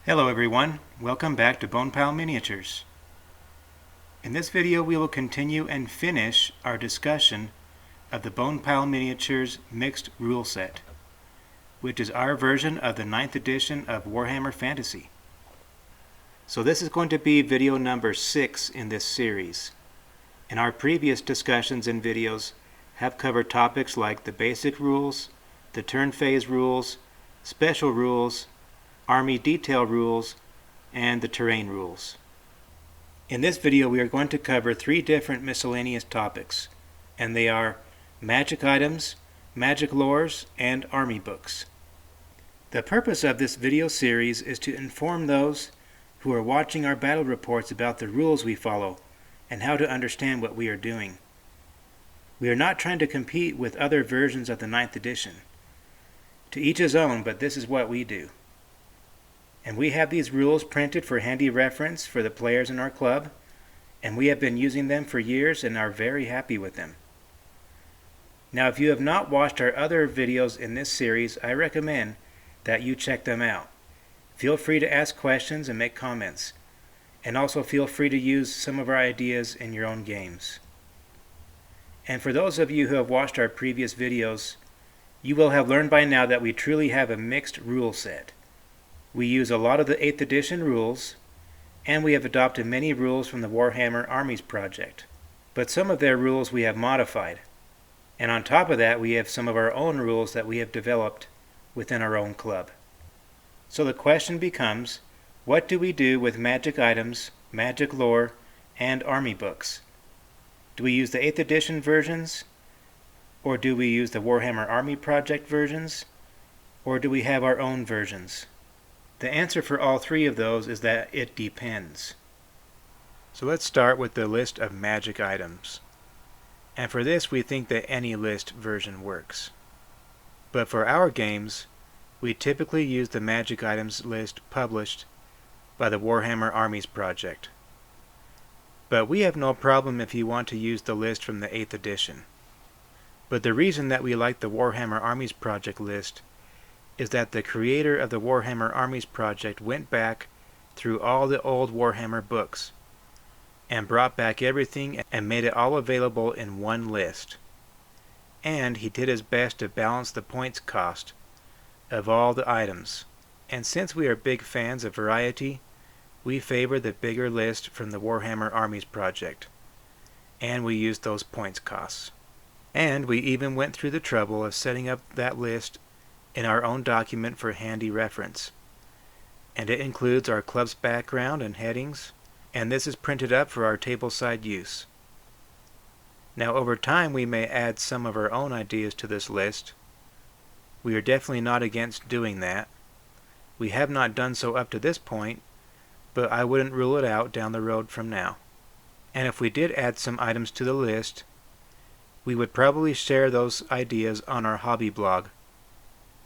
Hello everyone, welcome back to Bonepile Miniatures. In this video we will continue and finish our discussion of the Bonepile Miniatures Mixed Rule Set, which is our version of the 9th edition of Warhammer Fantasy. So this is going to be video number 6 in this series. And our previous discussions and videos have covered topics like the basic rules, the turn phase rules, special rules, army detail rules, and the terrain rules. In this video we are going to cover 3 different miscellaneous topics, and they are magic items, magic lores, and army books. The purpose of this video series is to inform those who are watching our battle reports about the rules we follow and how to understand what we are doing. We are not trying to compete with other versions of the 9th edition. To each his own, but this is what we do. And we have these rules printed for handy reference for the players in our club, and we have been using them for years and are very happy with them. Now, if you have not watched our other videos in this series, I recommend that you check them out. Feel free to ask questions and make comments, and also feel free to use some of our ideas in your own games. And for those of you who have watched our previous videos, you will have learned by now that we truly have a mixed rule set. We use a lot of the 8th edition rules, and we have adopted many rules from the Warhammer Armies Project. But some of their rules we have modified. And on top of that, we have some of our own rules that we have developed within our own club. So the question becomes, what do we do with magic items, magic lore, and army books? Do we use the 8th edition versions? Or do we use the Warhammer Army Project versions? Or do we have our own versions? The answer for all 3 of those is that it depends. So let's start with the list of magic items. And for this we think that any list version works. But for our games, we typically use the magic items list published by the Warhammer Armies Project. But we have no problem if you want to use the list from the 8th edition. But the reason that we like the Warhammer Armies Project list is that the creator of the Warhammer Armies Project went back through all the old Warhammer books and brought back everything and made it all available in one list. And he did his best to balance the points cost of all the items. And since we are big fans of variety, we favor the bigger list from the Warhammer Armies Project, and we used those points costs. And we even went through the trouble of setting up that list in our own document for handy reference. And it includes our club's background and headings, and this is printed up for our tableside use. Now over time we may add some of our own ideas to this list. We are definitely not against doing that. We have not done so up to this point, but I wouldn't rule it out down the road from now. And if we did add some items to the list, we would probably share those ideas on our hobby blog,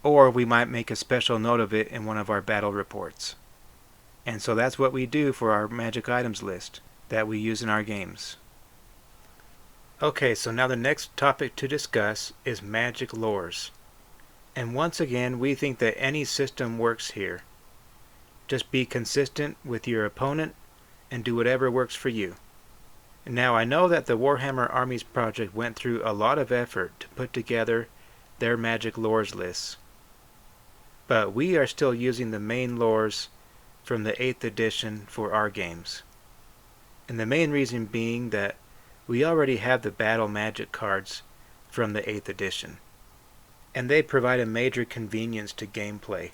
or we might make a special note of it in one of our battle reports. And so that's what we do for our magic items list that we use in our games. Okay, so now the next topic to discuss is magic lores. And once again, we think that any system works here. Just be consistent with your opponent and do whatever works for you. Now I know that the Warhammer Armies Project went through a lot of effort to put together their magic lores lists. But we are still using the main lores from the 8th edition for our games. And the main reason being that we already have the battle magic cards from the 8th edition. And they provide a major convenience to gameplay.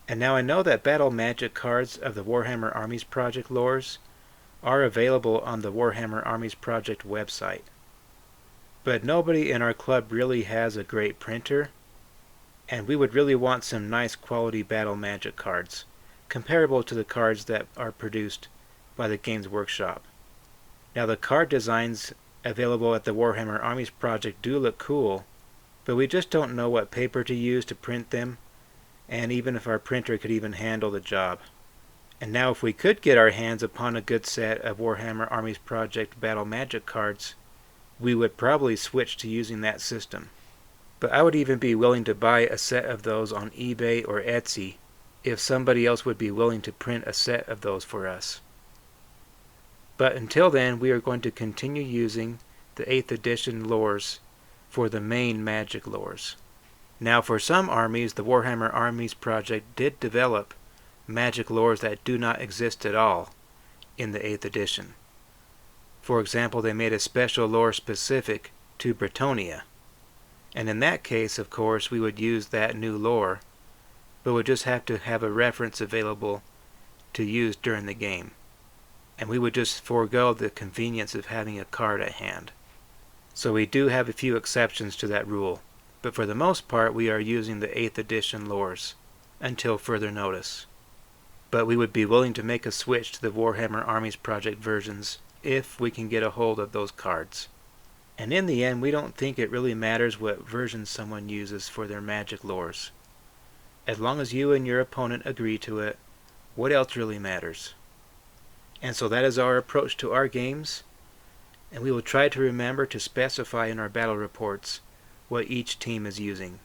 And now I know that battle magic cards of the Warhammer Armies Project lores are available on the Warhammer Armies Project website. But nobody in our club really has a great printer, and we would really want some nice quality battle magic cards, comparable to the cards that are produced by the Games Workshop. Now the card designs available at the Warhammer Armies Project do look cool, but we just don't know what paper to use to print them, and even if our printer could even handle the job. And now if we could get our hands upon a good set of Warhammer Armies Project battle magic cards, we would probably switch to using that system. But I would even be willing to buy a set of those on eBay or Etsy if somebody else would be willing to print a set of those for us. But until then, we are going to continue using the 8th edition lores for the main magic lores. Now for some armies, the Warhammer Armies Project did develop magic lores that do not exist at all in the 8th edition. For example, they made a special lore specific to Bretonnia. And in that case, of course, we would use that new lore, but would just have to have a reference available to use during the game. And we would just forego the convenience of having a card at hand. So we do have a few exceptions to that rule, but for the most part we are using the 8th edition lores until further notice. But we would be willing to make a switch to the Warhammer Armies Project versions if we can get a hold of those cards. And in the end, we don't think it really matters what version someone uses for their magic lores. As long as you and your opponent agree to it, what else really matters? And so that is our approach to our games, and we will try to remember to specify in our battle reports what each team is using.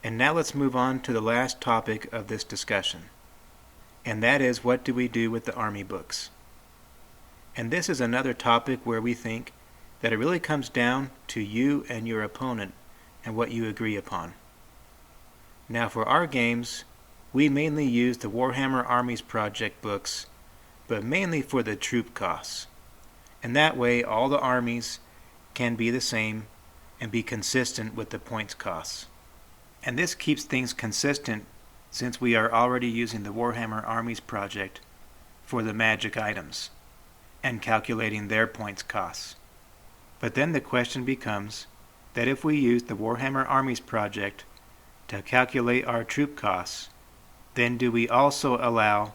And now let's move on to the last topic of this discussion, and that is, what do we do with the army books? And this is another topic where we think that it really comes down to you and your opponent and what you agree upon. Now for our games, we mainly use the Warhammer Armies Project books, but mainly for the troop costs. And that way all the armies can be the same and be consistent with the points costs. And this keeps things consistent since we are already using the Warhammer Armies Project for the magic items and calculating their points costs. But then the question becomes that if we use the Warhammer Armies Project to calculate our troop costs, then do we also allow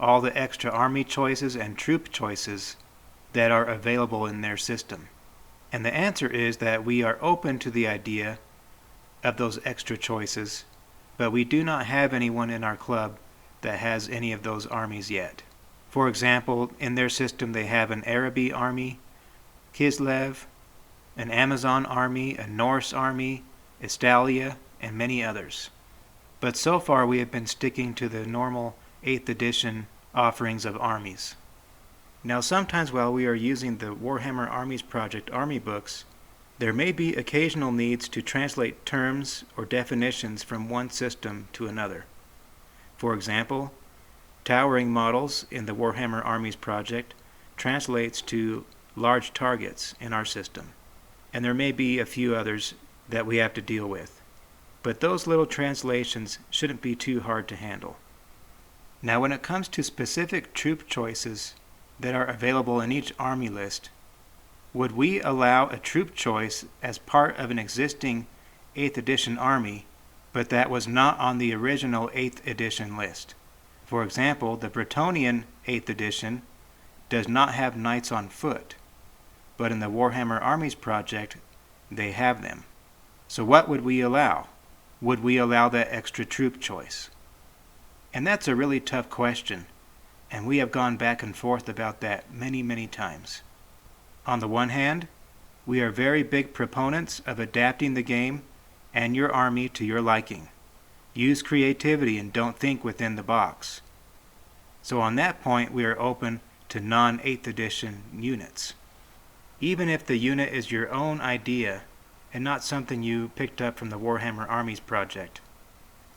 all the extra army choices and troop choices that are available in their system? And the answer is that we are open to the idea of those extra choices, but we do not have anyone in our club that has any of those armies yet. For example, in their system they have an Araby army, Kislev, an Amazon army, a Norse army, Estalia, and many others. But so far we have been sticking to the normal 8th edition offerings of armies. Now sometimes while we are using the Warhammer Armies Project army books, there may be occasional needs to translate terms or definitions from one system to another. For example, towering models in the Warhammer Armies Project translates to large targets in our system, and there may be a few others that we have to deal with. But those little translations shouldn't be too hard to handle. Now when it comes to specific troop choices that are available in each army list, would we allow a troop choice as part of an existing 8th edition army, but that was not on the original 8th edition list? For example, the Bretonnian 8th edition does not have knights on foot, but in the Warhammer Armies Project, they have them. So what would we allow? Would we allow that extra troop choice? And that's a really tough question, and we have gone back and forth about that many times. On the one hand, we are very big proponents of adapting the game and your army to your liking. Use creativity and don't think within the box. So on that point, we are open to non-8th edition units. Even if the unit is your own idea and not something you picked up from the Warhammer Armies Project.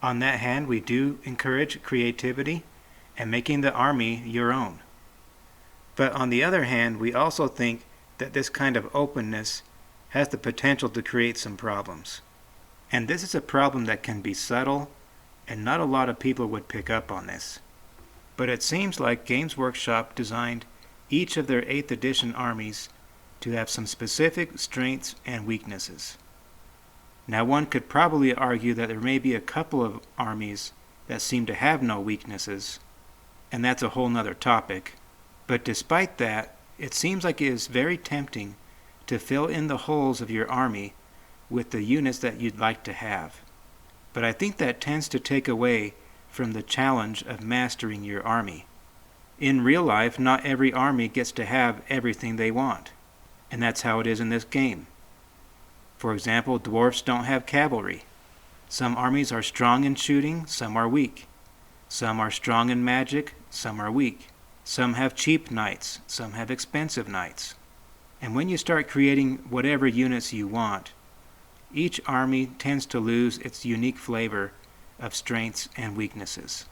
On that hand, we do encourage creativity and making the army your own. But on the other hand, we also think that this kind of openness has the potential to create some problems. And this is a problem that can be subtle, and not a lot of people would pick up on this. But it seems like Games Workshop designed each of their 8th edition armies to have some specific strengths and weaknesses. Now one could probably argue that there may be a couple of armies that seem to have no weaknesses, and that's a whole nother topic. But despite that, it seems like it is very tempting to fill in the holes of your army with the units that you'd like to have. But I think that tends to take away from the challenge of mastering your army. In real life, not every army gets to have everything they want, and that's how it is in this game. For example, dwarfs don't have cavalry. Some armies are strong in shooting, some are weak. Some are strong in magic, some are weak. Some have cheap knights, some have expensive knights. And when you start creating whatever units you want, each army tends to lose its unique flavor of strengths and weaknesses.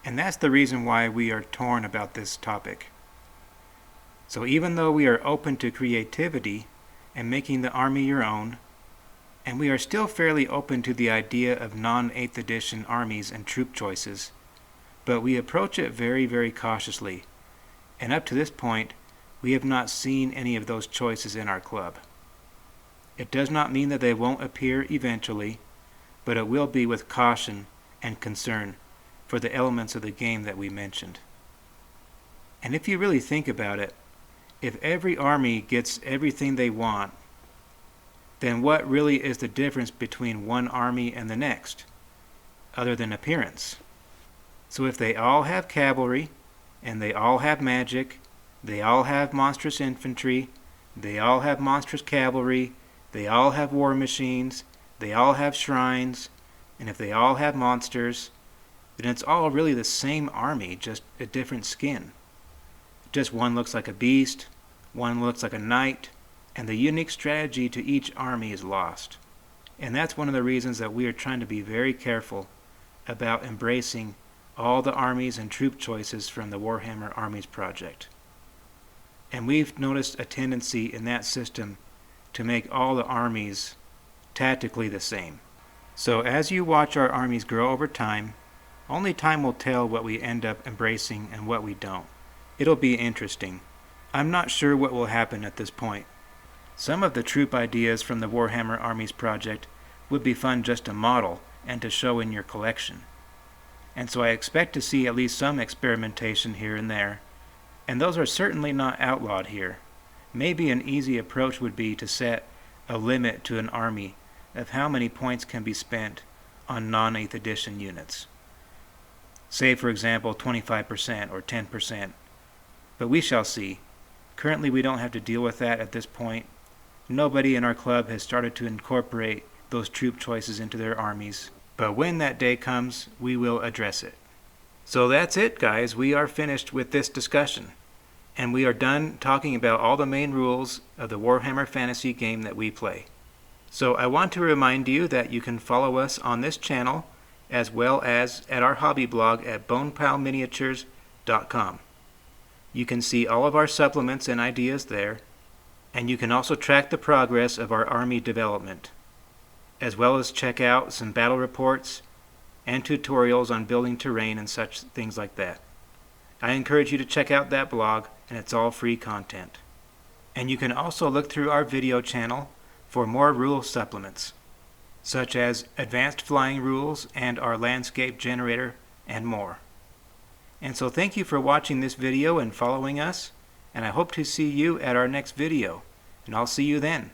And that's the reason why we are torn about this topic. So even though we are open to creativity and making the army your own, and we are still fairly open to the idea of non-8th edition armies and troop choices, but we approach it very, very cautiously, and up to this point, we have not seen any of those choices in our club. It does not mean that they won't appear eventually, but it will be with caution and concern for the elements of the game that we mentioned. And if you really think about it, if every army gets everything they want, then what really is the difference between one army and the next, other than appearance? So if they all have cavalry, and they all have magic, they all have monstrous infantry, they all have monstrous cavalry, they all have war machines, they all have shrines, and if they all have monsters, then it's all really the same army, just a different skin. Just one looks like a beast, one looks like a knight, and the unique strategy to each army is lost. And that's one of the reasons that we are trying to be very careful about embracing all the armies and troop choices from the Warhammer Armies Project. And we've noticed a tendency in that system to make all the armies tactically the same. So as you watch our armies grow over time, only time will tell what we end up embracing and what we don't. It'll be interesting. I'm not sure what will happen at this point. Some of the troop ideas from the Warhammer Armies Project would be fun just to model and to show in your collection. And so I expect to see at least some experimentation here and there, and those are certainly not outlawed here. Maybe an easy approach would be to set a limit to an army of how many points can be spent on non-8th edition units. Say, for example, 25% or 10%. But we shall see. Currently we don't have to deal with that at this point. Nobody in our club has started to incorporate those troop choices into their armies. But when that day comes, we will address it. So that's it, guys. We are finished with this discussion. And we are done talking about all the main rules of the Warhammer Fantasy game that we play. So I want to remind you that you can follow us on this channel as well as at our hobby blog at bonepileminiatures.com. You can see all of our supplements and ideas there, and you can also track the progress of our army development, as well as check out some battle reports and tutorials on building terrain and such things like that. I encourage you to check out that blog, and it's all free content. And you can also look through our video channel for more rule supplements, such as advanced flying rules and our landscape generator and more. And so thank you for watching this video and following us, and I hope to see you at our next video, and I'll see you then.